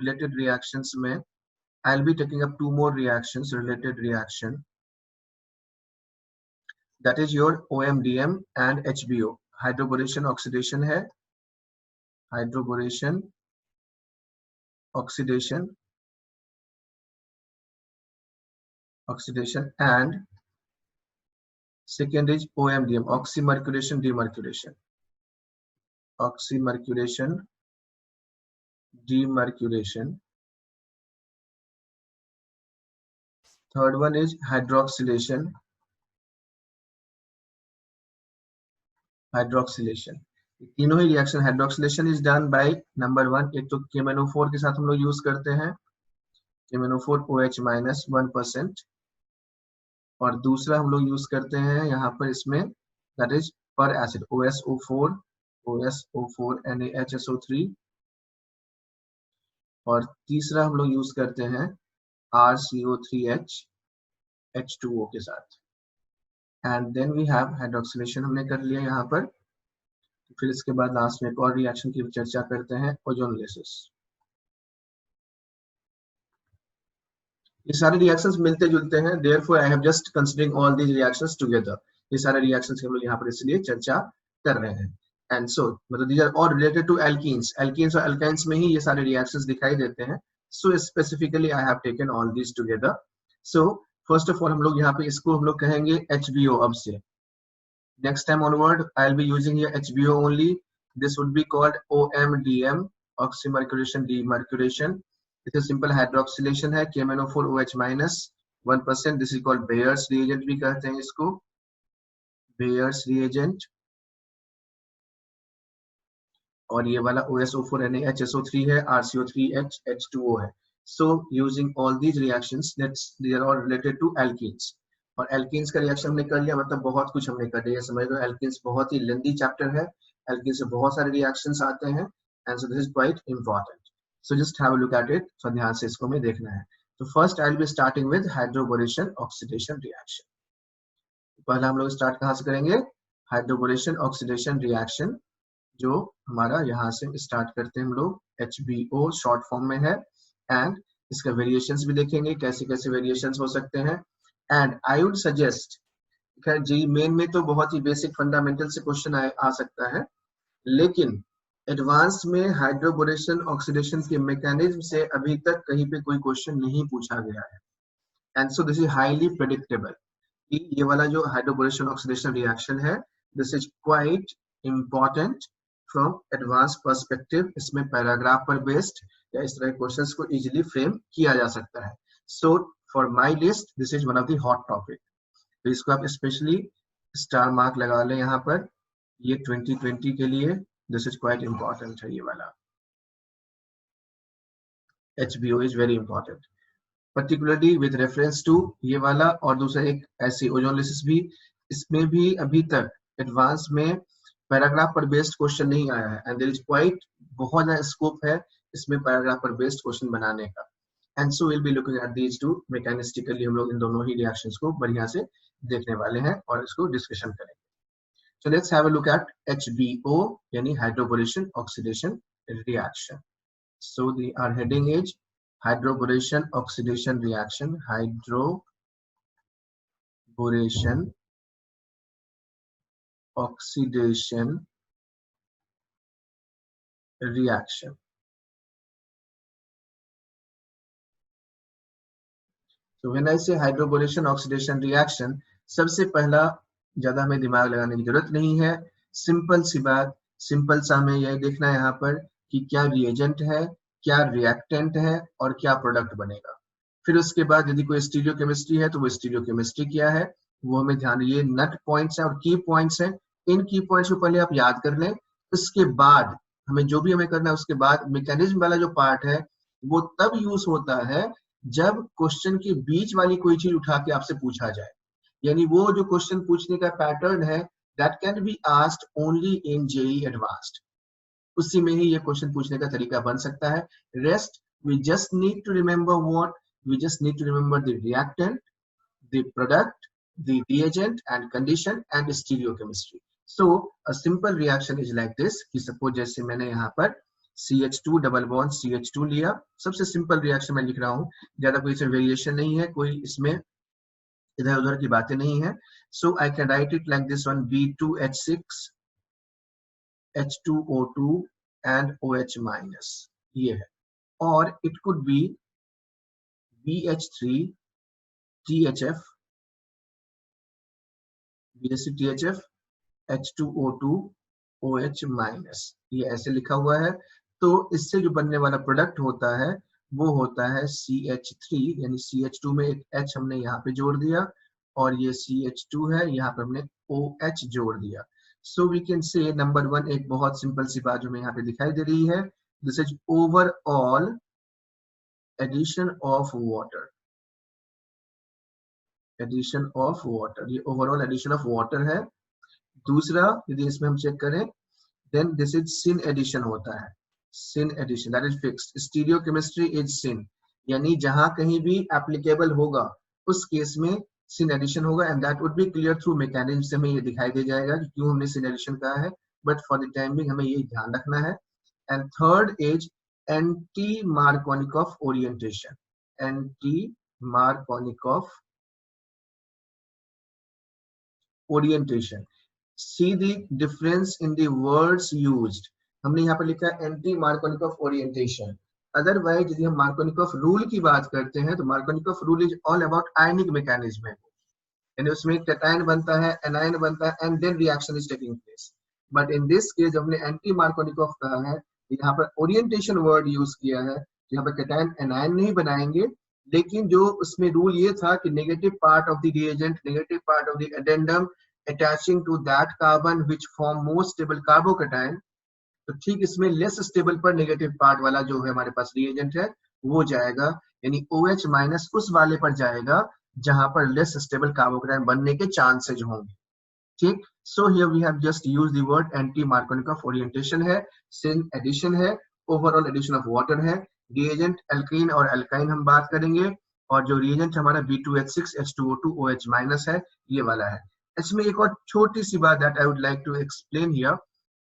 related reactions में I'll be taking up 2 more reactions, related reaction. That is your OMDM and HBO. Hydroboration oxidation है, hydroboration oxidation and second is OMDM, oxymercuration demercuration. Oxymercuration demercuration. Third one is hydroxylation. तीनों ही reaction hydroxylation is done by number 1, एक तो KMnO4 के साथ हम लोग use करते हैं KMnO4 OH- 1%, और दूसरा हम लोग यूज करते हैं यहाँ पर इसमें दैट इज पर एसिड OSO4 NaHSO3, और तीसरा हम लोग यूज करते हैं RCO3H H2O के साथ, and then we have hydroxylation हमने कर लिया यहाँ पर। फिर इसके बाद लास्ट में एक और रिएक्शन की चर्चा करते हैं, ओजोनोलिसिस। ये सारे रिएक्शंस मिलते जुलते हैं, therefore I have just considering all these reactions together. ये सारे रिएक्शंस हम लोग यहाँ पर इसलिए चर्चा कर रहे हैं। एंड सो मतलब these are all related to alkenes और अल्काइंस में ही ये सारे रिएक्शंस दिखाई देते हैं। So specifically I have taken all these together. So first of all हम लोग यहाँ पे इसको हम लोग कहेंगे HBO अब से। Next time onward, I'll be using here HBO only. This would be called OMDM, oxymercuration demercuration. This is simple hydroxylation है, KMnO4 OH- 1%. This is called Bayer's reagent भी कहते हैं इसको, Bayer's reagent. और ये वाला OSO4 NaHSO3 है, RCO3H H2O है. So using all these reactions, they are all related to alkenes. और एल्कीन्स का रिएक्शन हमने कर लिया, मतलब बहुत कुछ हमने कर लिया, समझ लो एल्कीन्स बहुत ही लेंथी चैप्टर है, एल्कीन से बहुत सारे रिएक्शंस आते हैं, and so this is quite important. So just have a look at it, so ध्यान से इसको हमें देखना है। तो first I will be starting with hydroboration oxidation reaction. पहला हम लोग स्टार्ट कहाँ से करेंगे, हाइड्रोबोरेशन ऑक्सीडेशन रिएक्शन, जो हमारा यहाँ से स्टार्ट करते हैं हम लोग, HBO शॉर्ट फॉर्म में है, एंड इसका वेरिएशंस भी देखेंगे, कैसे कैसे वेरिएशंस हो सकते हैं। एंड आई वुड सजेस्ट, खैर जी मेन में तो बहुत ही बेसिक फंडामेंटल से क्वेश्चन आ सकता है, लेकिन एडवांस में हाइड्रोबोरेशन ऑक्सीडेशन के मैकेनिज्म से अभी तक कहीं पे कोई क्वेश्चन नहीं पूछा गया है, and so this is highly predictable कि ये वाला जो हाइड्रोबोरेशन ऑक्सीडेशन रिएक्शन है, this is quite important from advance perspective. इसमें पैराग्राफ पर बेस्ड या इस तरह क्वेश्चंस को इजीली फ्रेम किया जा सकता है। So for my list this is one of the hot topic, तो इसको आप स्पेशली स्टार मार्क लगा लें यहाँ पर, ये 2020 के लिए दिस इज क्वाइट इंपॉर्टेंट है। ये वाला HBO is very important, particularly with reference to ये वाला, और दूसरा एक ऐसी ओजोनोलिसिस भी, इसमें भी अभी तक एडवांस में पैराग्राफ पर बेस्ड क्वेश्चन नहीं आया है, एंड देयर इज क्वाइट बहुत ज्यादा स्कोप है इसमें पैराग्राफ पर बेस्ड क्वेश्चन बनाने का। And so will be looking at these two, mechanistically हम लोग इन दोनों ही रिएक्शंस को बढ़िया से देखने वाले हैं और इसको डिस्कशन करेंगे। So let's have a look at HBO यानी hydroboration oxidation reaction. So the our heading is hydroboration oxidation reaction, hydroboration oxidation reaction. So when I say hydroboration oxidation reaction, सबसे पहला ज्यादा हमें दिमाग लगाने की जरूरत नहीं है, सिंपल सी बात, सिंपल सा हमें यह देखना है यहाँ पर कि क्या रिएजेंट है, क्या रिएक्टेंट है और क्या प्रोडक्ट बनेगा। फिर उसके बाद यदि कोई स्टीरियोकेमिस्ट्री है तो वो स्टीरियोकेमिस्ट्री क्या है वो हमें ध्यान, ये नट पॉइंट्स हैं और की पॉइंट्स हैं, इन की पॉइंट्स को पहले आप याद कर लें। उसके बाद हमें जो भी हमें करना है, उसके बाद मैकेनिज्म वाला जो पार्ट है वो तब यूज होता है जब क्वेश्चन के बीच वाली कोई चीज उठा के आपसे पूछा जाए, यानी वो जो क्वेश्चन पूछने का पैटर्न है that can be asked only in JEE advanced, उसी में ही ये क्वेश्चन पूछने का तरीका बन सकता है। Rest we just need to remember what, we just need to remember the reactant, the product, the reagent and condition and stereochemistry. So a simple reaction is like this कि सपोज जैसे मैंने यहाँ पर CH2 डबल बॉन्ड CH2 लिया। सबसे simple reaction मैं लिख रहा हूँ, ज्यादा कोई इसमें वेरिएशन नहीं है, कोई इसमें इधर उधर की बातें नहीं है। So I can write it like this one, B2H6 H2O2 and OH minus, ये है। और it could be BH3 THF THF H2O2 OH minus, ये ऐसे लिखा हुआ है। तो इससे जो बनने वाला प्रोडक्ट होता है वो होता है CH3, यानी CH2 में एक H हमने यहाँ पे जोड़ दिया और ये CH2 है, यहाँ पे हमने OH जोड़ दिया। So we can say number 1, एक बहुत सिंपल सी बात जो हमें यहाँ पे दिखाई दे रही है, this is overall addition of water, addition of water, ये ओवरऑल एडिशन ऑफ वाटर है। दूसरा यदि इसमें हम चेक करें, then this is sin addition होता है, sin addition that is fixed, stereochemistry is sin, यानी जहां कहीं भी applicable होगा उस केस में sin addition होगा, and that would be clear through mechanism से हमें ये दिखाई दे जाएगा कि क्यों हमने sin addition कहा है, but for the time being हमें ये ध्यान रखना है। And third is anti-Markovnikov orientation, anti-Markovnikov orientation, see the difference in the words used, हमने यहाँ पर लिखा है एंटी मार्कोनिकॉफ ओरिएंटेशन। अदरवाइज यदि हम मार्कोनिकॉफ रूल की बात करते हैं तो Markovnikov rule is all about ionic mechanism है, यानी उसमें कैटायन बनता है, एनायन बनता है, and then reaction is taking place. But in this case हमने एंटी मार्कोनिकॉफ कहा है, यहाँ पर ओरिएंटेशन वर्ड यूज किया है, यहाँ पर कैटायन एनायन नहीं बनाएंगे, लेकिन जो उसमें रूल ये था कि negative part of the reagent, negative part of the addendum attaching to that carbon which form more stable carbocation, तो ठीक इसमें लेस स्टेबल पर नेगेटिव पार्ट वाला जो है हमारे पास रिएजेंट है वो जाएगा, यानी OH माइनस उस वाले पर जाएगा जहां पर लेस स्टेबल कार्बोकेटायन बनने के चांसेज होंगे। ठीक, so here we have just used the word anti Markovnikov orientation है, सिन एडिशन है, ओवरऑल एडिशन ऑफ वाटर है, रिएजेंट एल्कीन और एल्काइन हम बात करेंगे, और जो रिएजेंट हमारा B2H6 H2O2 OH माइनस है ये वाला है। इसमें एक और छोटी सी बात that I would like to explain here,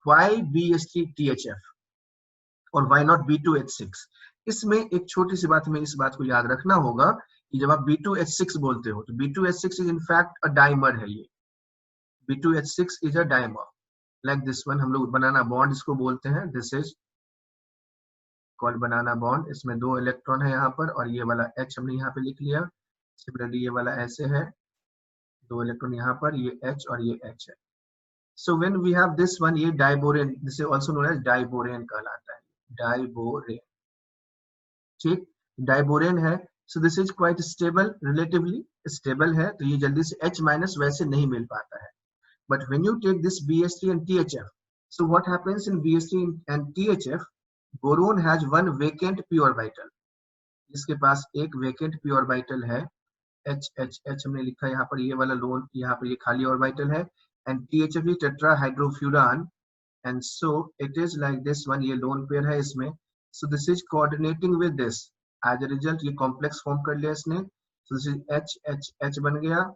why BH3 THF और व्हाई नॉट B2H6। इसमें एक छोटी सी बात, हमें इस बात को याद रखना होगा कि जब आप B2H6 बोलते हो तो B2H6 is in fact a dimer है, ये B2H6 is a dimer like this one, हम लोग बनाना बॉन्ड इसको बोलते हैं, this is called banana bond. इसमें 2 इलेक्ट्रॉन है यहाँ पर और ये वाला H हमने यहाँ पे लिख लिया। सिमिलरली ये वाला ऐसे है, 2 इलेक्ट्रॉन यहाँ पर, ये H और ये H है। So when we have this one, ये diborane, this is also known as diborane कहलाता है, डाइबोरेन। ठीक, डाइबोरेन है। So this is quite stable, relatively stable है, तो ये जल्दी से H माइनस वैसे नहीं मिल पाता है। But when you take this BH3 and THF, so what happens in BH3 and THF? Boron has one vacant p orbital, जिसके पास एक vacant p orbital है, H हमने लिखा है यहाँ पर, ये वाला लोन, यहाँ पर ये खाली ऑर्बिटल है, and THF is tetrahydrofuran, and so it is like this one, ये लोन पेयर है इसमें, so this is coordinating with this, as a result ये कॉम्प्लेक्स फॉर्म कर लिया इसने, so this is H बन गया,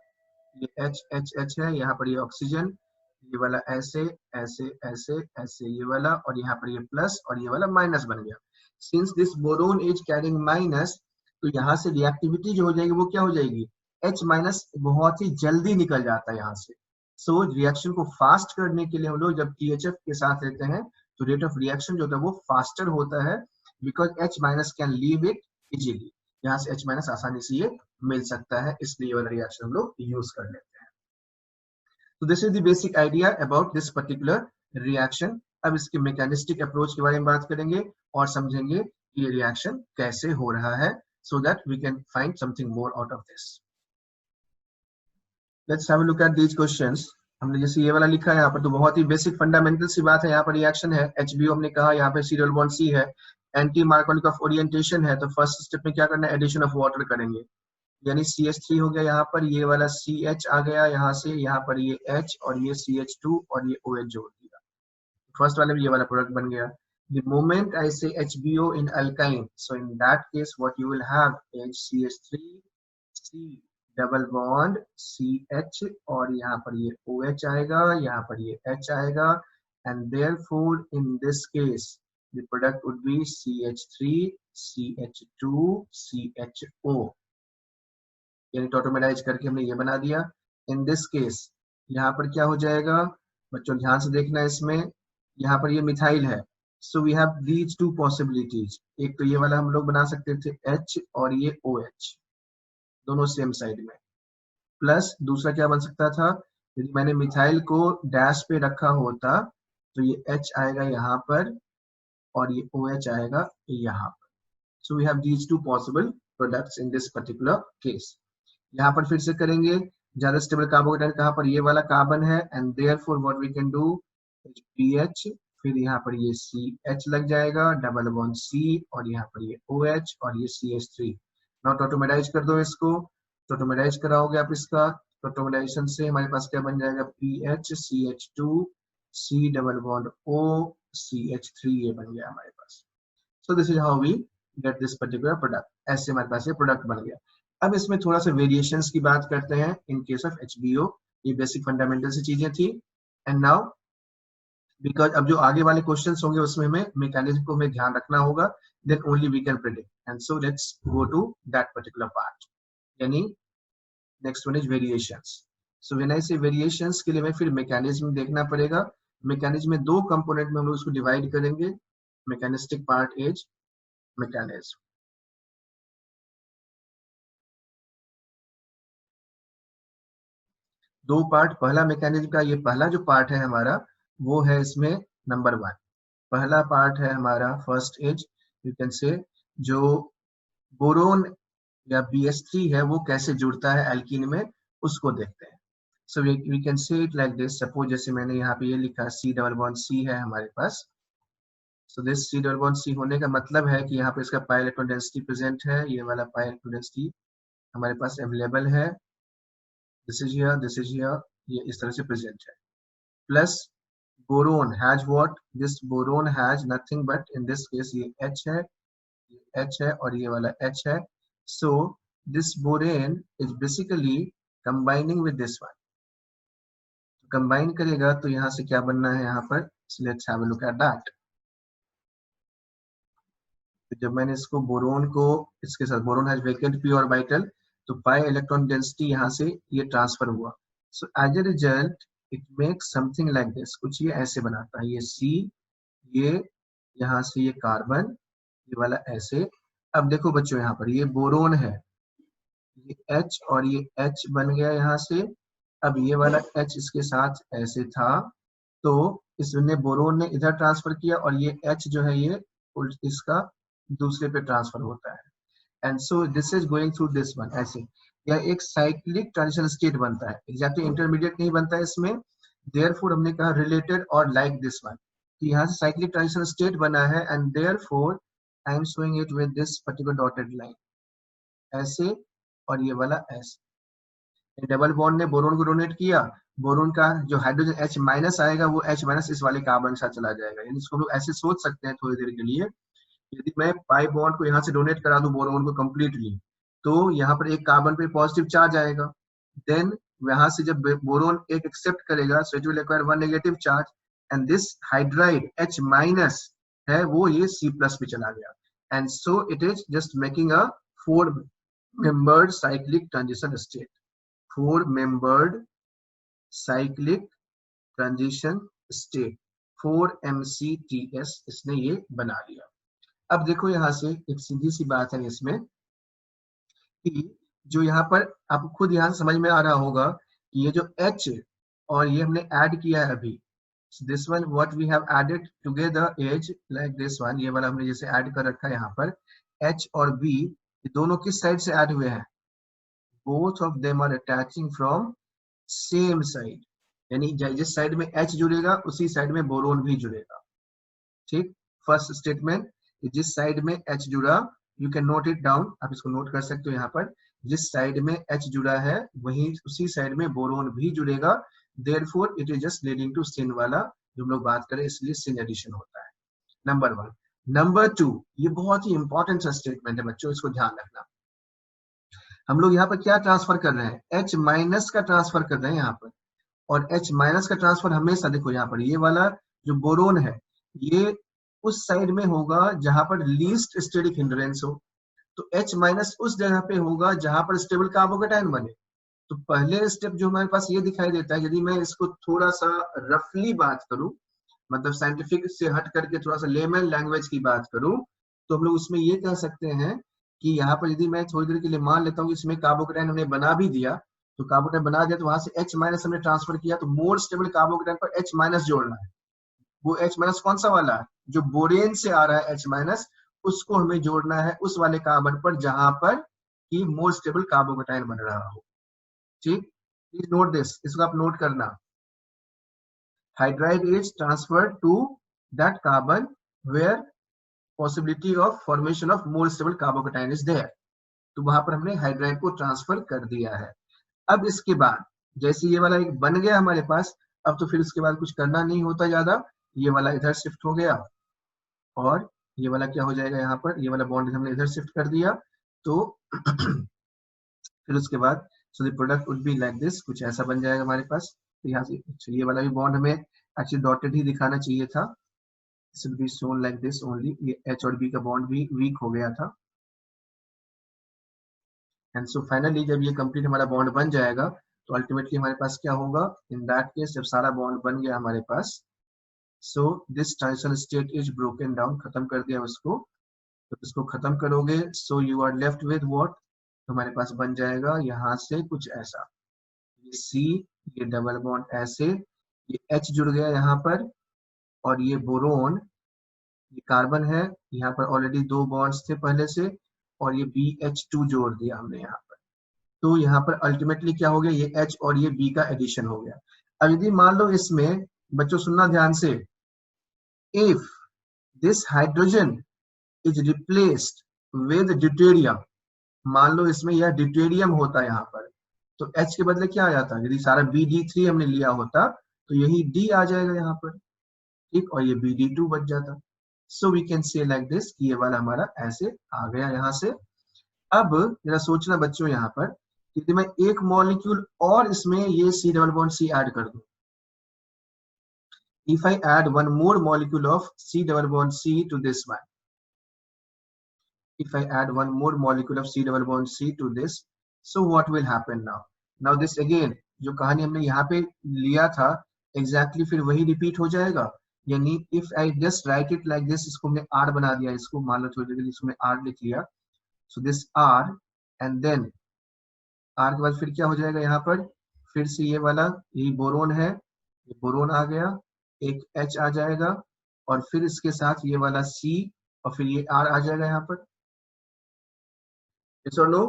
ये H है, यहाँ पर ये ऑक्सीजन, ये वाला ऐसे ऐसे ऐसे ऐसे ये वाला, और यहाँ पर ये प्लस और ये वाला माइनस बन गया। Since this boron is carrying minus, तो यहाँ से रिएक्टिविटी जो हो जाएगी वो क्या हो जाएगी, H माइनस बहुत ही जल्दी निकल जाता है यहाँ से। सो रिएक्शन को फास्ट करने के लिए हम लोग जब THF के साथ रहते हैं तो रेट ऑफ रिएक्शन जो होता है वो फास्टर होता है, because H minus can leave it easily, यहाँ से H माइनस आसानी से ये मिल सकता है, इसलिए वाला रिएक्शन हम लोग यूज कर लेते हैं। तो this is the basic idea about this particular reaction. अब इसके मैकेनिस्टिक अप्रोच के बारे में बात करेंगे और समझेंगे कि ये रिएक्शन कैसे हो रहा है, so that we can find something more out of this. Let's have a look at these questions. हमने जैसे ये वाला लिखा है यहाँ पर, तो बहुत ही बेसिक फंडामेंटल सी बात है, यहाँ पर रिएक्शन है, HBO हमने कहा, यहाँ पे सीरियल बॉन्ड C है, एंटी मार्कोनिकॉफ ओरिएंटेशन है, तो फर्स्ट स्टेप में क्या करना है, एडिशन ऑफ वाटर करेंगे, यानी CH3 हो गया यहाँ पर, ये वाला CH आ गया यहाँ से, यहाँ पर ये H और ये CH2 और ये OH जोड़ दिया, फर्स्ट वाले में ये वाला प्रोडक्ट बन गया। The moment I say HBO in alkyne, so in that case what you will have is CH3, C double bond CH, और यहाँ पर ये OH आएगा, यहाँ पर ये H आएगा, and therefore in this case the product would be CH3 CH2 CHO, यानी टोटोमेराइज करके हमने ये बना दिया। इन दिस केस यहाँ पर क्या हो जाएगा बच्चों, ध्यान से देखना इसमें, यहाँ पर ये मिथाइल है, so we have these two possibilities. एक तो ये वाला हम लोग बना सकते थे H और ये OH दोनों सेम साइड में, प्लस दूसरा क्या बन सकता था, यदि मैंने मिथाइल को डैश पे रखा होता तो ये H आएगा यहाँ पर और ये OH आएगा यहाँ पर। So we have these two possible products in this particular case. यहाँ पर फिर से करेंगे, ज्यादा स्टेबल कार्बोकेटाइन कहाँ पर, ये वाला कार्बन है, and therefore what we can do PH, फिर यहाँ पर ये CH लग जाएगा, डबल बॉन्ड C, और यहाँ पर ये OH और ये CH3। नाउ टोटोमेराइज कर दो इसको, टोटोमेराइज कराओगे आप इसका, टोटोमेराइजेशन से हमारे पास क्या बन जाएगा PH CH2 C double bond O CH3, ये बन गया हमारे पास। So this is how we get this particular product, ऐसे हमारे पास ये प्रोडक्ट बन गया। अब इसमें थोड़ा सा वेरिएशंस की बात करते हैं इन केस ऑफ HBO, ये बेसिक फंडामेंटल से चीजें थी। एंड नाउ बिकॉज अब जो आगे वाले क्वेश्चंस होंगे उसमें हमें मैकेनिज्म को हमें ध्यान रखना होगा, then only we can predict, and so let's go to that particular part, यानी next one is variations. So when I say variations के लिए हमें फिर मैकेनिज्म देखना पड़ेगा। मैकेनिज्म में दो कंपोनेंट में हम लोग इसको डिवाइड करेंगे, मैकेनिस्टिक पार्ट इज मैकेनिज्म। दो पार्ट, पहला मैकेनिज्म का ये पहला जो पार्ट है हमारा वो है इसमें नंबर 1, पहला पार्ट है हमारा first as, you can say जो बोरोन या BH3 है वो कैसे जुड़ता है एल्कीन में, उसको देखते हैं। So we can say it like this, suppose जैसे मैंने यहाँ पे ये लिखा C डबल बॉन्ड C है हमारे पास, so this C double bond C होने का मतलब है कि यहाँ पे इसका पाई इलेक्ट्रॉन डेंसिटी प्रेजेंट है, ये वाला पाई इलेक्ट्रॉन डेंसिटी हमारे पास अवेलेबल है, दिस इज हियर, ये इस तरह से प्रेजेंट है। Plus boron has what, this boron has nothing but in this case ये H है, ये H है और ये वाला H है। So this borane is basically combining with this one, combine करेगा तो यहाँ से क्या बनना है यहाँ पर, let's have a look at that. जब मैंने इसको बोरोन को इसके साथ, boron has vacant p orbital, तो पाई इलेक्ट्रॉन डेंसिटी यहाँ से ये ट्रांसफर हुआ, so as a result it makes something like this, कुछ ये ऐसे बनाता है, ये C, ये यहाँ से ये कार्बन, ये वाला ऐसे। अब देखो बच्चों यहाँ पर ये बोरोन है, ये H और ये H बन गया यहाँ से, अब ये वाला H इसके साथ ऐसे था, तो इसने बोरोन ने इधर ट्रांसफर किया और ये H जो है ये इसका दूसरे पे ट्रांसफर होता है, and so this is going through this one, ऐसे यह एक साइक्लिक ट्रांजिशन स्टेट बनता है, एग्जैक्टली इंटरमीडिएट नहीं बनता है इसमें, देयरफॉर हमने कहा रिलेटेड और लाइक दिस वन, तो यहाँ से साइक्लिक ट्रांजिशन स्टेट बना है, and therefore I am showing it with this particular dotted line, ऐसे और ये वाला ऐसे। डबल बॉन्ड ने बोरोन को डोनेट किया, बोरोन का जो हाइड्रोजन H माइनस आएगा वो H माइनस इस वाले कार्बन के साथ चला जाएगा, यानी इसको हम लोग ऐसे सोच सकते हैं थोड़ी देर के लिए, यदि मैं पाई बॉन्ड को यहाँ से डोनेट करा दूं बोरोन को कंप्लीटली, तो यहाँ पर एक कार्बन पे पॉजिटिव चार्ज आएगा, देन यहाँ से जब बोरोन एक एक्सेप्ट करेगा so it will acquire one negative charge, and this hydride H minus है वो ये C प्लस पे चला गया, and so it is just making a 4 membered cyclic transition state, 4 membered cyclic transition state, 4MCTS इसने ये बना लिया। अब देखो यहाँ से एक सीधी सी बात है इसमें कि जो यहाँ पर आपको खुद यहाँ से समझ में आ रहा होगा कि ये जो H और ये हमने ऐड किया है अभी, this one what we have added together is like this one, ये वाला हमने जैसे ऐड कर रखा है यहाँ पर, H और B ये दोनों किस साइड से ऐड हुए हैं, both of them are attaching from same side, यानी जिस साइड में H जुड़ेगा उसी साइड में बोरोन भी जुड़ेगा, ठीक। फर्स्ट स्टेटमेंट, जिस साइड में H जुड़ा, you can note it down, आप इसको नोट कर सकते हो यहाँ पर, जिस साइड में H जुड़ा है वहीं उसी साइड में बोरोन भी जुड़ेगा, therefore it is just leading to syn वाला जो हम लोग बात करें, इसलिए सिन एडिशन होता है, नंबर 1। नंबर 2, ये बहुत ही इंपॉर्टेंट सा स्टेटमेंट है बच्चों, इसको ध्यान रखना। हम लोग यहाँ पर क्या ट्रांसफर कर रहे हैं, H माइनस का ट्रांसफर कर रहे हैं यहाँ पर, और H माइनस का ट्रांसफर हमेशा देखो यहाँ पर ये वाला जो बोरोन है ये उस साइड में होगा जहां पर लीस्ट स्टेरिक हिंड्रेंस हो, तो H माइनस उस जगह पे होगा जहां पर स्टेबल कार्बोकेटायन बने। तो पहले स्टेप जो हमारे पास ये दिखाई देता है, यदि मैं इसको थोड़ा सा रफली बात करूं, मतलब साइंटिफिक से हट करके थोड़ा सा लेमन लैंग्वेज की बात करूं, तो हम लोग उसमें ये कह सकते हैं कि यहाँ पर यदि मैं थोड़ी देर के लिए मान लेता हूँ कि इसमें कार्बोकेटायन हमने बना भी दिया, तो कार्बोकेटायन बना दिया तो वहां से H माइनस हमने ट्रांसफर किया, तो मोर स्टेबल कार्बोकेटायन पर H माइनस जोड़ना है। वो H माइनस कौन सा वाला है, जो बोरेन से आ रहा है H माइनस, उसको हमें जोड़ना है उस वाले कार्बन पर जहां पर कि मोर स्टेबल कार्बोकेटायन बन रहा हो। ठीक, प्लीज नोट दिस, इसको आप नोट करना। Hydride is transferred to that carbon where possibility of formation of more stable carbocation is there, तो वहां पर हमने हाइड्राइड को ट्रांसफर कर दिया है। अब इसके बाद जैसे ये वाला एक बन गया हमारे पास, अब तो फिर उसके बाद कुछ करना नहीं होता ज्यादा, ये वाला इधर शिफ्ट हो गया और ये वाला क्या हो जाएगा, यहाँ पर ये वाला बॉन्ड हमने इधर शिफ्ट कर दिया, तो फिर उसके बाद so the product would be like this, कुछ ऐसा बन जाएगा हमारे पास। तो यहाँ से ये वाला भी बॉन्ड हमें एक्चुअली डॉटेड ही दिखाना चाहिए था, should be shown like this only, ये H और B का बॉन्ड भी वीक हो गया था। एंड सो फाइनली जब ये कंप्लीट हमारा बॉन्ड बन जाएगा तो अल्टीमेटली हमारे पास क्या होगा, इन दैट केस जब सारा बॉन्ड बन गया हमारे पास, so this transition state is broken down, खत्म कर दिया उसको, तो इसको खत्म करोगे so you are left with what, तो हमारे पास बन जाएगा यहाँ से कुछ ऐसा, ये C, ये डबल बॉन्ड ऐसे, ये H जुड़ गया यहाँ पर, और ये बोरोन, ये कार्बन है, यहाँ पर ऑलरेडी 2 बॉन्ड्स थे पहले से, और ये BH2 जोड़ दिया हमने यहाँ पर, तो यहाँ पर अल्टीमेटली क्या हो गया, ये H और ये B का एडिशन हो गया। अब यदि मान लो इसमें, बच्चों सुनना ध्यान से, if this hydrogen is replaced with deuterium, मान लो इसमें यह ड्यूटेरियम होता है यहाँ पर, तो H के बदले क्या आ जाता, यदि सारा BD3 हमने लिया होता तो यही D आ जाएगा यहाँ पर, ठीक, और ये BD2 बच जाता। So we can say like this, ये वाला हमारा ऐसे आ गया यहाँ से। अब जरा सोचना बच्चों यहाँ पर, यदि मैं एक मॉलिक्यूल और इसमें ये C double bond C add कर दूं, if I add one more molecule of C double bond C to this one, if I add one more molecule of C double bond C to this, so what will happen now? Now this again, जो कहानी हमने यहाँ पे लिया था exactly फिर वही repeat हो जाएगा, यानी if I just write it like this, इसको हमने R बना दिया, इसको मान लो थोड़ी देर इसको R लिख लिया, so this R and then R के बाद फिर क्या हो जाएगा यहाँ पर, फिर से ये वाला, ये बोरोन है, ये बोरोन आ गया, एक H आ जाएगा, और फिर इसके साथ ये वाला C, और फिर ये R आ जाएगा यहाँ पर, yes or no?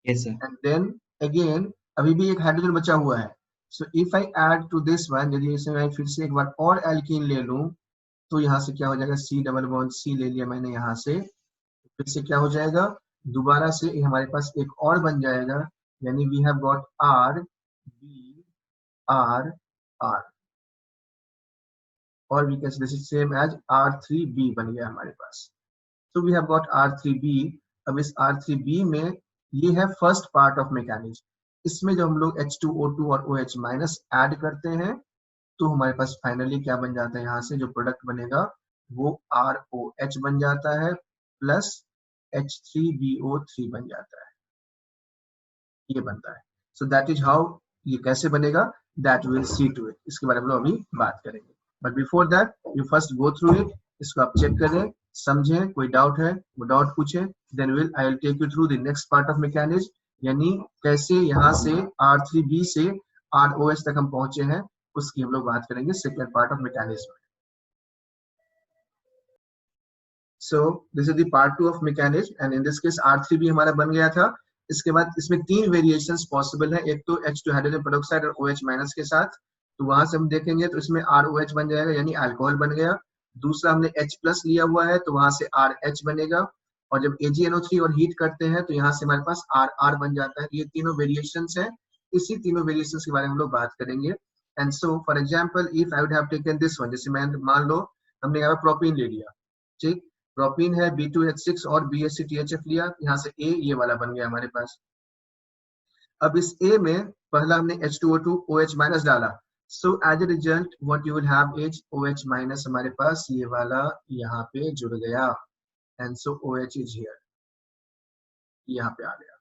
Yes sir. And then again अभी भी एक हाइड्रोजन बचा हुआ है, so if I add to this one, यदि इसे मैं फिर से एक बार और एल्कीन ले लूं, तो यहाँ से क्या हो जाएगा, C डबल बॉन्ड C ले लिया मैंने यहाँ से, फिर से क्या हो जाएगा, दोबारा से हमारे पास एक और बन जाएगा, यानी we have got R B R R, और we can say this is same as R3B बन गया हमारे पास, so we have got R3B। अब इस R3B में ये है फर्स्ट पार्ट ऑफ मैकेनिज्म, इसमें जब हम लोग H2O2 और OH माइनस ऐड करते हैं तो हमारे पास फाइनली क्या बन जाता है, यहाँ से जो प्रोडक्ट बनेगा वो ROH बन जाता है प्लस H3BO3 बन जाता है, ये बनता है। सो दैट इज हाउ, ये कैसे बनेगा, that will see to it, इसके बारे में हम अभी बात करेंगे, but before that you first go through it, इसको आप चेक करें, समझें, कोई डाउट है वो डाउट पूछें, then I will take you through the next part of mechanism, यानी कैसे यहाँ से R3B से ROH तक हम पहुंचे हैं, उसकी हम लोग बात करेंगे second part of mechanism. So this is the part 2 of mechanism, and in this case R3B हमारा बन गया था। इसके बाद इसमें 3 वेरिएशंस पॉसिबल है, एक तो H2 हाइड्रोजन पेरोक्साइड और OH माइनस के साथ, तो वहां से हम देखेंगे तो इसमें ROH बन जाएगा यानी अल्कोहल बन गया। दूसरा हमने H प्लस लिया हुआ है तो वहां से RH बनेगा, और जब AgNO3 और हीट करते हैं तो यहाँ से हमारे पास RR बन जाता है। ये तीनों वेरिएशंस हैं, इसी तीनों वेरिएशंस के बारे में हम लोग बात करेंगे। And so for example if I would have taken this one, जैसे मैं मान लो हमने यहाँ प्रोपीन ले लिया, ठीक, प्रोपीन है B2H6 और BHCTHF लिया, यहाँ से A ये वाला बन गया हमारे पास। अब इस A में पहला हमने H2O2 OH माइनस डाला, So as a result what you will have is OH minus हमारे पास ये वाला यहाँ पे जुड़ गया, and so OH is here, यहाँ पे आ गया।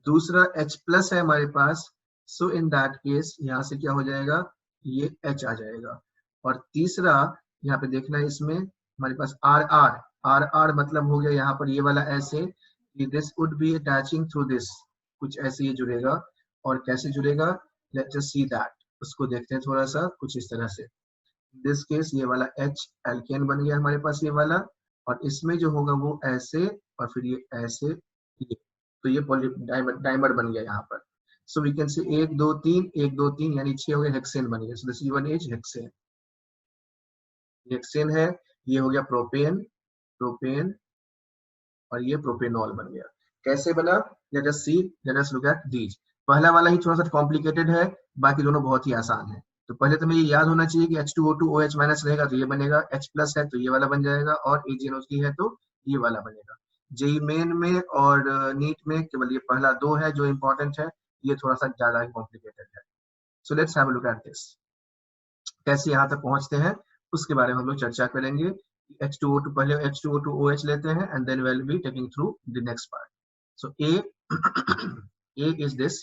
दूसरा H प्लस है हमारे पास, so in that case यहाँ से क्या हो जाएगा, ये H आ जाएगा। और तीसरा यहाँ पे देखना है, इसमें हमारे पास RR मतलब हो गया यहाँ पर ये वाला ऐसे, this would be attaching through this, कुछ ऐसे ये जुड़ेगा। और कैसे जुड़ेगा, let's just see that, उसको देखते हैं थोड़ा सा, कुछ इस तरह से। दिस केस ये वाला H एल्केन बन गया हमारे पास ये वाला, और इसमें जो होगा वो ऐसे, और फिर ये ऐसे, ये तो ये डाइमर बन गया यहाँ पर। सो वी कैन से 1 2 3 1 2 3 यानी 6 हो गए, हेक्सेन बन गया। So this one is hexane, hexane है। ये हो गया प्रोपेन, प्रोपेन, और ये प्रोपेनॉल बन गया। कैसे बना, let us see, let us look at these. पहला वाला ही थोड़ा सा कॉम्प्लिकेटेड है, बाकी दोनों बहुत ही आसान है। तो पहले तो मुझे याद होना चाहिए कि H2O2 OH माइनस रहेगा तो ये बनेगा, H प्लस है तो ये वाला बन जाएगा, और AgNO3 है तो ये वाला बनेगा। जेई मेन में और नीट में केवल ये पहला दो है जो इंपॉर्टेंट है, ये थोड़ा सा ज्यादा कॉम्प्लिकेटेड है। सो let's have a look at this. कैसे यहाँ तक पहुंचते हैं उसके बारे में हम लोग चर्चा करेंगे। H2O2 पहले H2O2 OH लेते हैं, and then we'll be taking through the next part. So A is this,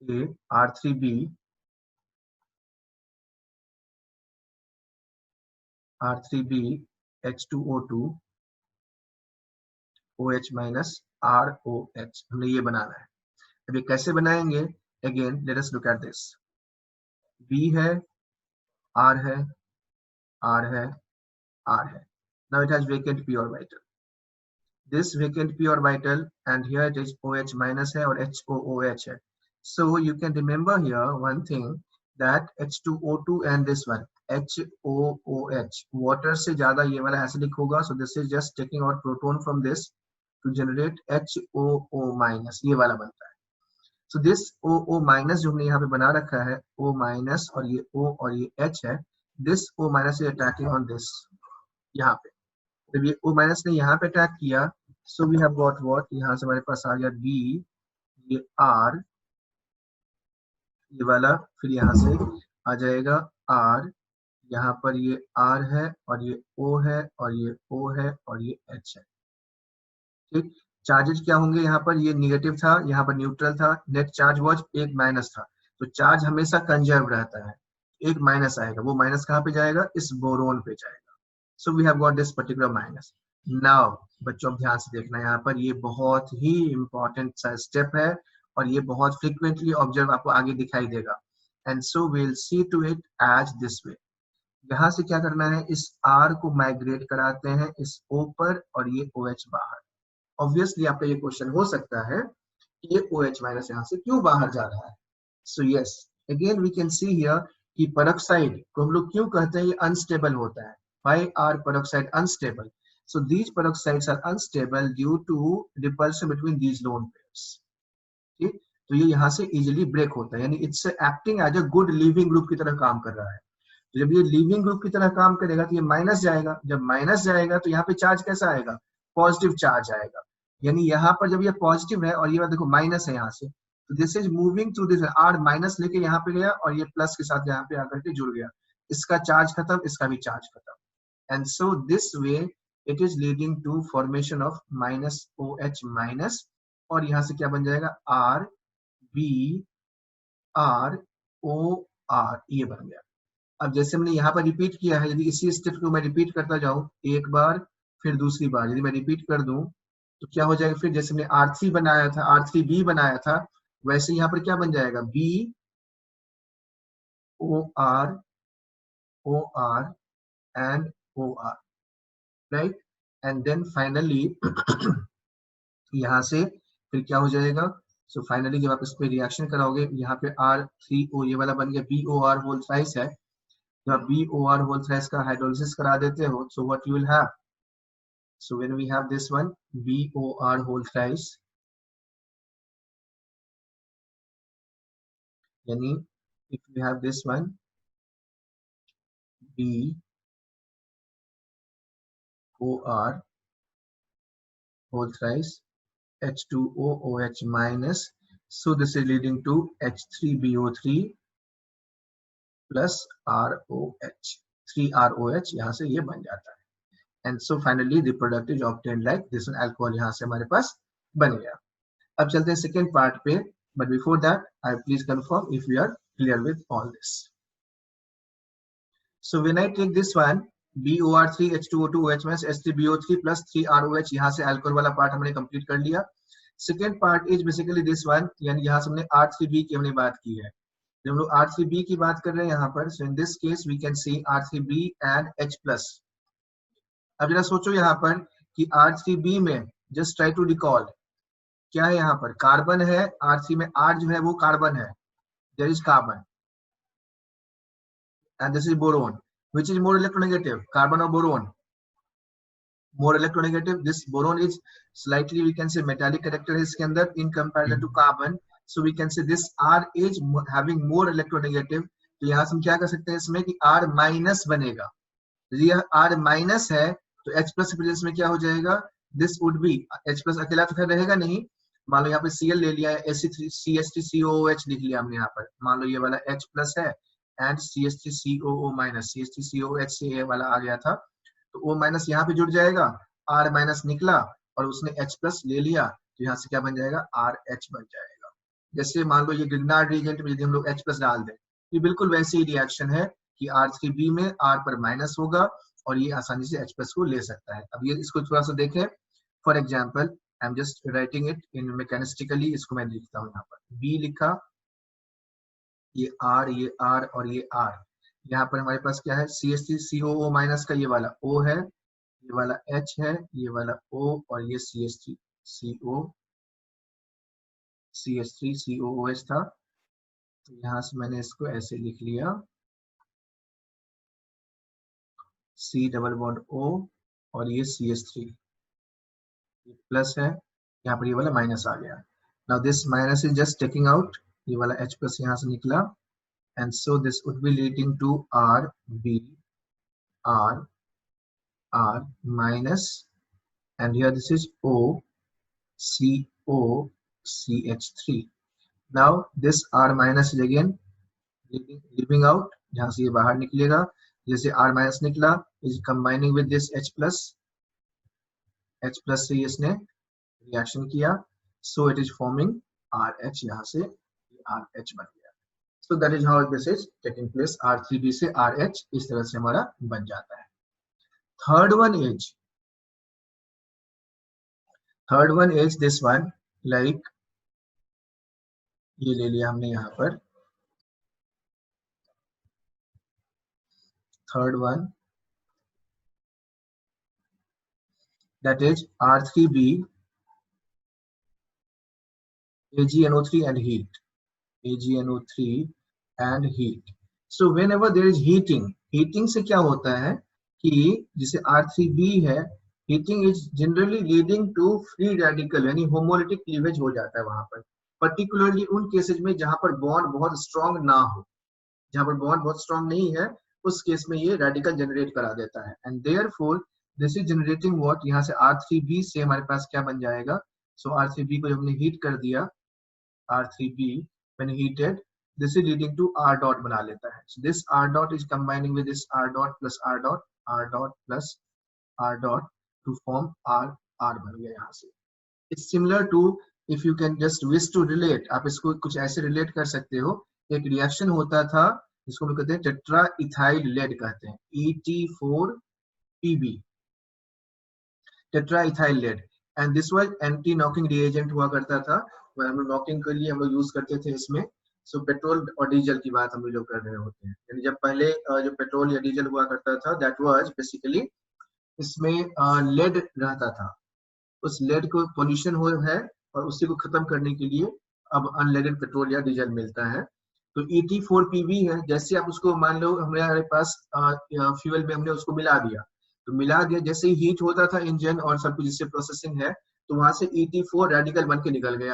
A R3B, R3B H2O2 OH minus ROH, हमने ये बनाना है। अभी कैसे बनाएंगे, again let us look at this. B है, R है, R है, R है। Now it has vacant p orbital. This vacant p orbital, and here it is OH minus है और HOOH है। So you can remember here one thing, that H2O2 and this one HOOH, water से ज्यादा ये वाला acidic होगा, so this is just taking out proton from this to generate HOO minus, ये वाला बनता है। So this OO minus जो हमने यहाँ पे बना रखा है, O minus और ये O और ये H है, this O minus is attacking on this, यहाँ पे। जब ये O minus ने यहाँ पे अटैक किया, so we have got what, यहाँ से हमारे पास आ गया B, ये R, ये वाला, फिर यहाँ से आ जाएगा R, यहाँ पर ये R है और ये O है और ये O है और ये H है। ठीक, चार्जेस क्या होंगे यहाँ पर, ये निगेटिव था, यहाँ पर न्यूट्रल था, नेट चार्ज वॉज एक माइनस था, तो चार्ज हमेशा कंजर्व रहता है, एक माइनस आएगा, वो माइनस कहाँ पे जाएगा, इस बोरोन पे जाएगा। So we have got this particular minus. Now बच्चों ध्यान से देखना, यहाँ पर ये बहुत ही इंपॉर्टेंट सा स्टेप है, और ये बहुत फ्रिक्वेंटली ऑब्जर्व आपको आगे दिखाई देगा, and so we will see to it as this way. यहाँ से क्या करना है, इस R को माइग्रेट कराते हैं इस O पर, और ये OH बाहर। ऑब्वियसली आपका ये क्वेश्चन हो सकता है कि ये OH माइनस यहाँ से क्यों बाहर जा रहा है। So yes, again we can see here कि पेरोक्साइड को हम लोग क्यों कहते हैं ये अनस्टेबल होता है। Why are peroxide unstable? So these peroxides are unstable due to repulsion between these lone pairs. ठीक, तो ये यहाँ से इजिली ब्रेक होता है, यानी it's acting as a good leaving group की तरह काम कर रहा है। तो जब ये लीविंग ग्रुप की तरह काम करेगा तो ये माइनस जाएगा, जब माइनस जाएगा तो यहाँ पे चार्ज कैसा आएगा, पॉजिटिव चार्ज आएगा। यानी यहाँ पर जब ये पॉजिटिव है और ये देखो माइनस है यहाँ से, तो this is moving through this, R minus लेके यहाँ पे गया और ये प्लस के साथ यहाँ पे आकर के जुड़ गया, इसका चार्ज खत्म, इसका भी चार्ज खत्म, and so this way it is leading to formation of minus OH minus, और यहाँ से क्या बन जाएगा, R B R O R, ये बन गया। अब जैसे मैंने यहाँ पर रिपीट किया है, यदि इसी स्टेप को मैं रिपीट करता जाऊं एक बार फिर दूसरी बार, यदि मैं रिपीट कर दूं तो क्या हो जाएगा, फिर जैसे मैंने R3 बनाया था, R3B बनाया था, वैसे यहाँ पर क्या बन जाएगा, B O R O R and O R, right, and then finally यहाँ से फिर क्या हो जाएगा, सो फाइनली जब आप इस पे रिएक्शन कराओगे, यहाँ पे R3O ये वाला बन गया, BOR होल थ्राइस है, जब आप BOR होल थ्राइस का हाइड्रोलिसिस करा देते हो, so what you will have, so when we have this one BOR whole thrice, yani if we have this one BOR whole thrice H2O OH minus, So this is leading to H3BO3 plus ROH. 3ROH यहाँ से ये बन जाता है. And so finally the product is obtained like this one. Alcohol यहाँ से हमारे पास बन गया. अब चलते हैं second part पे. But before that, I please confirm if we are clear with all this. So when I take this one, BOR3 H2O2 OH minus H3BO3 plus 3ROH, यहाँ से alcohol वाला part हमने complete कर लिया. Second part is basically this one, यानी यहाँ से हमने R3B की हमने बात की है. जब हम लोग R3B की बात कर रहे हैं यहाँ पर, so in this case we can see R3B and H plus. अब जरा सोचो यहाँ पर कि R3B में just try to recall क्या है यहाँ पर, कार्बन है. R3 में R जो है वो कार्बन है, there is carbon, and this is boron. Which is more electronegative, carbon or boron? More electronegative. This boron is slightly, we can say, metallic character है इसके अंदर in comparison to carbon. So we can say this R is having more electronegative. तो यहाँ से हम क्या कर सकते हैं इसमें कि R माइनस बनेगा. यदि यह R माइनस है तो H प्लस के प्रेजेंस में क्या हो जाएगा, this would be H plus अकेला तो खैर रहेगा नहीं. मान लो यहाँ पे Cl ले लिया है, CH3COOH लिख लिया हमने यहाँ पर. मान लो ये वाला H प्लस है एंड CH3COO माइनस, CH3COH से ये वाला आ गया था, तो O माइनस यहाँ पे जुड़ जाएगा, R माइनस निकला और उसने H प्लस ले लिया, तो यहाँ से क्या बन जाएगा, RH बन जाएगा. जैसे मान लो ये ग्रिग्नार्ड रिएजेंट में यदि हम लोग H प्लस डाल दें, ये बिल्कुल वैसी ही रिएक्शन है कि R3B में R पर माइनस होगा और ये आसानी से H प्लस को ले सकता है. अब ये इसको थोड़ा सा देखें. For example I am just writing it in mechanistically, इसको मैं लिखता हूँ यहाँ पर. B लिखा, ये R और ये R. यहाँ पर हमारे पास क्या है, CH3COO माइनस का ये वाला O है, ये वाला H है, ये वाला O और ये CH3COOH था. तो यहाँ से मैंने इसको ऐसे लिख लिया, C डबल बॉन्ड O और ये CH3 प्लस है, यहाँ पर ये वाला माइनस आ गया. Now this minus is just taking out, ये वाला H प्लस यहाँ से निकला, and so this would be leading to RB R minus, and here this is O CO CH3. Now this R minus is again leaving out, यहाँ से ये बाहर निकलेगा. जैसे R minus निकला is combining with this H plus से इसने reaction किया, so it is forming RH. यहाँ से RH बन गया. So that is how this is taking place. R3B से RH इस तरह से हमारा बन जाता है. Third one is this one, like ये ले लिया हमने यहाँ पर. Third one, that is R3B AgNO3 and heat. AgNO3 and heat. So whenever there is heating से क्या होता है कि जैसे R3B है, heating is generally leading to free radical यानी homolytic cleavage हो जाता है वहां पर, particularly उन केसेस में जहां पर बॉन्ड बहुत स्ट्रॉन्ग ना हो. जहां पर बॉन्ड बहुत स्ट्रॉन्ग नहीं है उस केस में ये रेडिकल जनरेट करा देता है. And therefore this is generating what, यहाँ से R3B से हमारे पास क्या बन जाएगा. सो R3B को हमने हीट कर दिया, R3B when heated, this is leading to R dot बना लेता है. So this R dot is combining with this R dot plus R dot plus R dot to form R बन गया यहाँ से. It's similar to, if you can just wish to relate, आप इसको कुछ ऐसे रिलेट कर सकते हो. एक रिएक्शन होता था जिसको हम कहते हैं टेट्रा इथाइल लेड कहते हैं, ET4PB, tetra ethyl lead. And this was anti knocking reagent हुआ करता था. हम लोग नॉकिंग के लिए हम लोग यूज करते थे इसमें. सो पेट्रोल और डीजल की बात हम लोग कर रहे होते हैं. यानी जब पहले जो पेट्रोल या डीजल हुआ करता था, दैट वाज बेसिकली इसमें लेड रहता था. उस लेड को पोल्यूशन हो है और उसी को खत्म करने के लिए अब अनलेडेड पेट्रोल या डीजल मिलता है. तो ET4PB है, जैसे आप उसको मान लो हमारे पास फ्यूल में हमने उसको मिला दिया, तो मिला दिया जैसे ही हीट होता था इंजन और सब कुछ जिससे प्रोसेसिंग है, तो वहां से ET4 रेडिकल बन के निकल गया.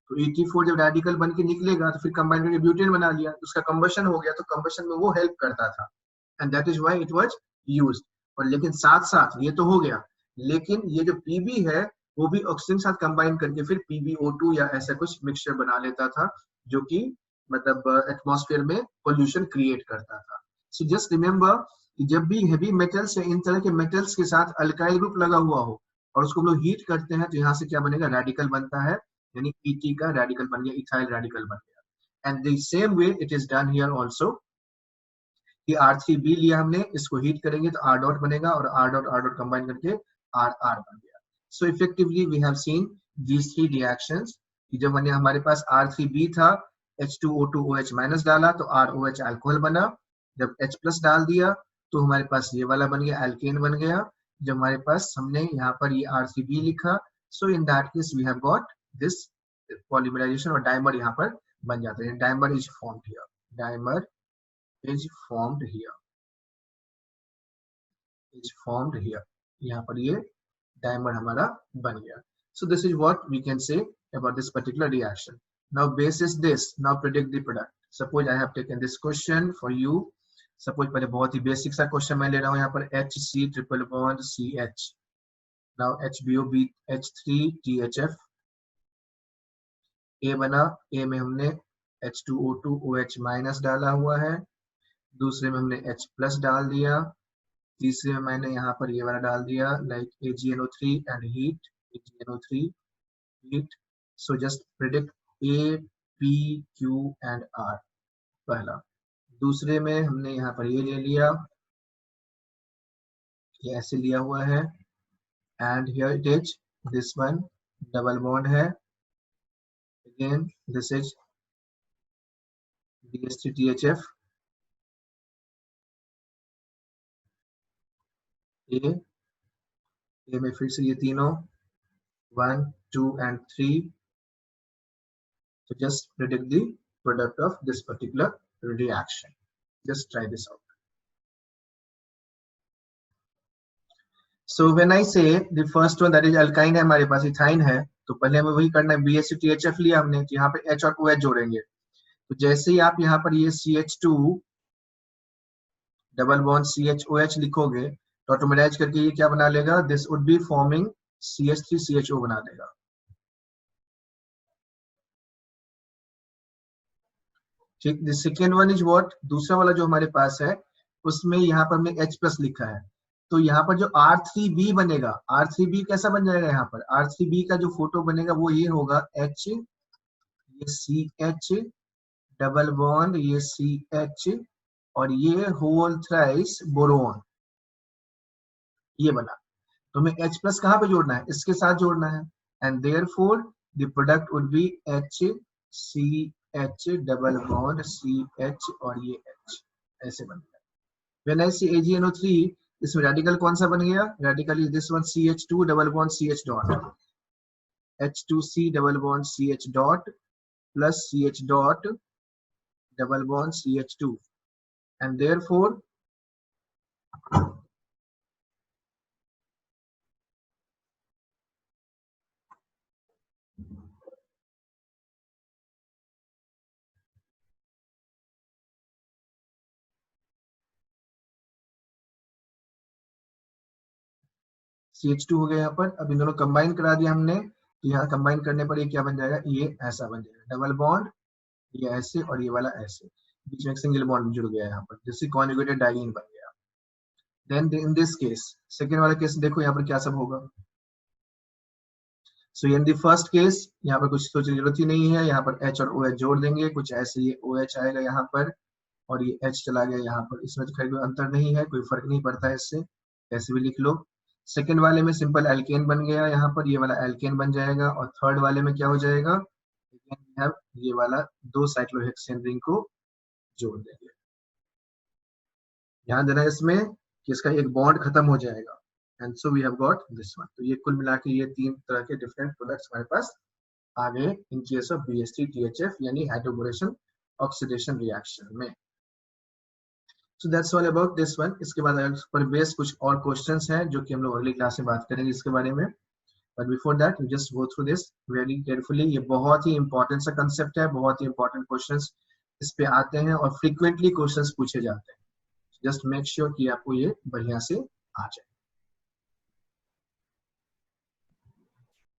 तो ET4 जब रेडिकल बन के निकलेगा तो फिर कंबाइन करके ब्यूटेन बना लिया, तो उसका कंबशन हो गया. तो कंबशन में वो हेल्प करता था, and that is why it was used. और लेकिन साथ साथ ये तो हो गया, लेकिन ये जो PB है वो भी ऑक्सीजन के साथ कंबाइन करके फिर PbO2 या ऐसा कुछ मिक्सचर बना लेता था, जो कि मतलब एटमॉस्फेयर में पोल्यूशन क्रिएट करता था। सो जस्ट रिमेम्बर कि जब भी हेवी मेटल्स या इन तरह के मेटल्स के साथ अल्काइल ग्रुप लगा हुआ हो और उसको हम लोग हीट करते हैं, तो यहाँ से क्या बनेगा, रेडिकल बनता है, यानी ET का रेडिकल बन गया, इथाइल रेडिकल बन गया। And the same way it is done here also, कि R3B लिया हमने, इसको हीट करेंगे तो R डॉट बनेगा और R डॉट कंबाइन करके RR बन गया। So effectively we have seen these three reactions, कि जब मैंने हमारे पास R3B था, H2O2OH माइनस डाला तो ROH अल्कोहल बना, जब H प्लस डाल दिया तो हमारे पास ये वाला बन गया, एल्केन बन गया। जब हमारे पास हमने यहाँ पर ये R3B लिखा, so in that case we have got this polymerisation और डाइमर यहाँ पर बन जाता है। Dimer is formed here, dimer is formed here, is formed here, यहाँ पर ये dimer हमारा बन गया। So this is what we can say about this particular reaction. Now basis this, now predict the product. Suppose I have taken this question for you. Suppose पहले बहुत ही basic सा question मैं ले रहा हूँ यहाँ पर, HC triple bond CH. Now HBO H3THF. A बना, A में हमने H2O2OH माइनस डाला हुआ है, दूसरे में हमने H प्लस डाल दिया, तीसरे में मैंने यहाँ पर ये वाला डाल दिया, like AgNO3 and heat, AgNO3 heat. So just predict A, P, Q and R पहला। दूसरे में हमने यहाँ पर ये ले लिया, ये ऐसे लिया हुआ है, and here it is, this one double bond है, अगेन दिस इज BH3THF, ए में फिर से ये तीनों 1, 2 and 3. So just predict the product of this particular reaction. Just try this out. So when I say the first one, that is alkyne है, हमारे पास ethyne है, तो पहले हमें वही करना है, BH3THF लिया हमने, तो यहाँ पे H और OH जोड़ेंगे। तो जैसे ही आप यहाँ पर ये CH2 डबल बॉन्ड CHOH लिखोगे तो ऑटोमेटाइज करके ये क्या बना लेगा, this would be forming CH3CHO बना देगा। ठीक, the second one is what, दूसरा वाला जो हमारे पास है उसमें यहाँ पर हमने H प्लस लिखा है, तो यहाँ पर जो R3B बनेगा, R3B कैसा बन जाएगा, यहाँ पर R3B का जो फोटो बनेगा वो ये होगा, H, ये CH डबल बॉन्ड, ये CH और ये होल थ्राइस बोरोन, ये बना। तो हमें H प्लस कहाँ पे जोड़ना है, इसके साथ जोड़ना है, and therefore the product would be HCH double bond CH और ये H, ऐसे बन गया। व्हेन आई सी AgNO3, इसमें रेडिकल कौन सा बन गया, radical is this one CH2 double bond CH dot, H2C double bond CH dot plus CH dot double bond CH2, and therefore CH2 हो गया यहाँ पर। अब इन दोनों कंबाइन करा दिया हमने, तो यहाँ कंबाइन करने पर ये क्या बन जाएगा, ये ऐसा बन जाएगा, डबल बॉन्ड, ये ऐसे और ये वाला ऐसे, बीच में एक सिंगल बॉन्ड जुड़ गया यहाँ पर, जिससे कॉन्जुगेटेड डाइईन बन गया। Then in this case, second वाला केस देखो यहाँ पर क्या सब होगा। So in the first case यहाँ पर कुछ सोचने की जरूरत ही नहीं है, यहाँ पर H और OH जोड़ देंगे, कुछ ऐसे ये OH आएगा यहाँ पर और ये H चला गया यहाँ पर, इसमें तो खैर कोई अंतर नहीं है, कोई फर्क नहीं पड़ता है इससे, ऐसे भी लिख लो। सेकेंड वाले में सिंपल एल्केन बन गया यहाँ पर, ये वाला एल्केन बन जाएगा, और थर्ड वाले में क्या हो जाएगा, ये वाला 2 साइक्लोहेक्सेन रिंग को जोड़ देंगे। ध्यान देना इसमें कि इसका एक बॉन्ड खत्म हो जाएगा, and so we have got this one. तो ये कुल मिला के ये 3 तरह के डिफरेंट प्रोडक्ट्स हमारे पास आ गए इन केस ऑफ BH3THF, यानी हाइड्रोबोरेशन ऑक्सीडेशन रिएक्शन में। So that's all about this one. इसके बाद पर बेस कुछ और क्वेश्चंस हैं जो कि हम लोग अगली क्लास में बात करेंगे इसके बारे में, but before that you just go through this very carefully. ये बहुत ही इंपॉर्टेंट सा कंसेप्ट है, बहुत ही इंपॉर्टेंट क्वेश्चंस इस पे आते हैं और फ्रीक्वेंटली क्वेश्चंस पूछे जाते हैं। जस्ट मेक श्योर कि आपको ये बढ़िया से आ जाए।